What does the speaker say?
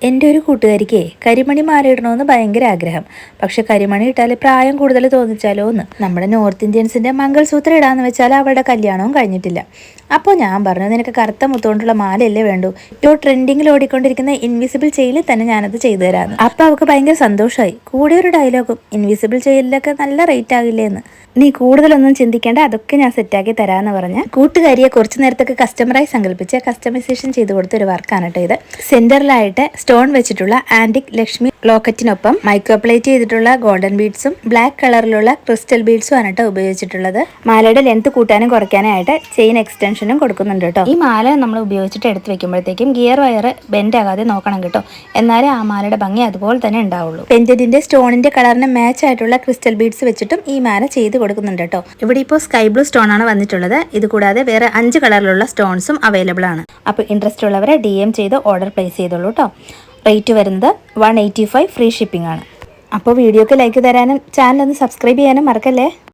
എൻ്റെ ഒരു കൂട്ടുകാരിക്ക് കരിമണി മാല ഇടണമെന്ന് ഭയങ്കര ആഗ്രഹം. പക്ഷെ കരിമണി ഇട്ടാൽ പ്രായം കൂടുതൽ തോന്നിച്ചാലോ എന്ന്. നമ്മുടെ നോർത്ത് ഇന്ത്യൻസിൻ്റെ മംഗൾസൂത്രം ഇടാന്ന് വെച്ചാൽ അവരുടെ കല്യാണവും കഴിഞ്ഞിട്ടില്ല. അപ്പോൾ ഞാൻ പറഞ്ഞു, നിനക്ക് കറുത്ത മുത്തുകൊണ്ടുള്ള മാലയല്ലേ വേണ്ടൂ, ഇപ്പോൾ ട്രെൻഡിങ്ങിൽ ഓടിക്കൊണ്ടിരിക്കുന്ന ഇൻവിസിബിൾ ചെയിലിൽ തന്നെ ഞാനത് ചെയ്തു തരാമെന്ന്. അപ്പോൾ അവൾക്ക് ഭയങ്കര സന്തോഷമായി. കൂടെ ഒരു ഡയലോഗും, ഇൻവിസിബിൾ ചെയിലിലൊക്കെ നല്ല റേറ്റ് ആകില്ലേ എന്ന്. നീ കൂടുതലൊന്നും ചിന്തിക്കേണ്ട, അതൊക്കെ ഞാൻ സെറ്റാക്കി തരാമെന്ന് പറഞ്ഞ് കൂട്ടുകാരിയെ കുറച്ച് നേരത്തൊക്കെ കസ്റ്റമറായി സങ്കല്പിച്ച് കസ്റ്റമൈസേഷൻ ചെയ്ത് കൊടുത്ത ഒരു വർക്കാണ് കേട്ടോ ഇത്. സെന്ററിലായിട്ട് സ്റ്റോൺ വെച്ചിട്ടുള്ള ആന്റിക് ലക്ഷ്മി ലോക്കറ്റിനൊപ്പം മൈക്രോപ്ലേറ്റ് ചെയ്തിട്ടുള്ള ഗോൾഡൻ ബീഡ്സും ബ്ലാക്ക് കളറിലുള്ള ക്രിസ്റ്റൽ ബീഡ്സും ആണ് കേട്ടോ ഉപയോഗിച്ചിട്ടുള്ളത്. മാലയുടെ ലെങ്ത് കൂട്ടാനും കുറയ്ക്കാനായിട്ട് ചെയിൻ എക്സ്റ്റൻഷനും കൊടുക്കുന്നുണ്ട് കേട്ടോ. ഈ മാല നമ്മൾ ഉപയോഗിച്ചിട്ട് എടുത്ത് വെക്കുമ്പോഴത്തേക്കും ഗിയർ വയർ ബെൻഡ് ആകാതെ നോക്കണം കേട്ടോ, എന്നാലേ ആ മാലയുടെ ഭംഗി അതുപോലെ തന്നെ ഉണ്ടാവുള്ളൂ. പെൻഡന്റിന്റെ സ്റ്റോണിന്റെ കളറിന് മാച്ച് ആയിട്ടുള്ള ക്രിസ്റ്റൽ ബീഡ്സ് വെച്ചിട്ടും ഈ മാല ചെയ്ത് കൊടുക്കുന്നുണ്ട് കേട്ടോ. ഇവിടെ ഇപ്പോൾ സ്കൈ ബ്ലൂ സ്റ്റോൺ ആണ് വന്നിട്ടുള്ളത്. ഇത് കൂടാതെ വേറെ 5 കളറിലുള്ള സ്റ്റോൺസും അവൈലബിൾ ആണ്. അപ്പോൾ ഇൻട്രസ്റ്റ് ഉള്ളവരെ DM ചെയ്ത് ഓർഡർ പ്ലേസ് ചെയ്തോളൂ കേട്ടോ. റേറ്റ് വരുന്നത് 185, ഫ്രീ ഷിപ്പിംഗ് ആണ്. അപ്പോൾ വീഡിയോക്ക് ലൈക്ക് തരാനും ചാനൽ ഒന്ന് സബ്സ്ക്രൈബ് ചെയ്യാനും മറക്കല്ലേ.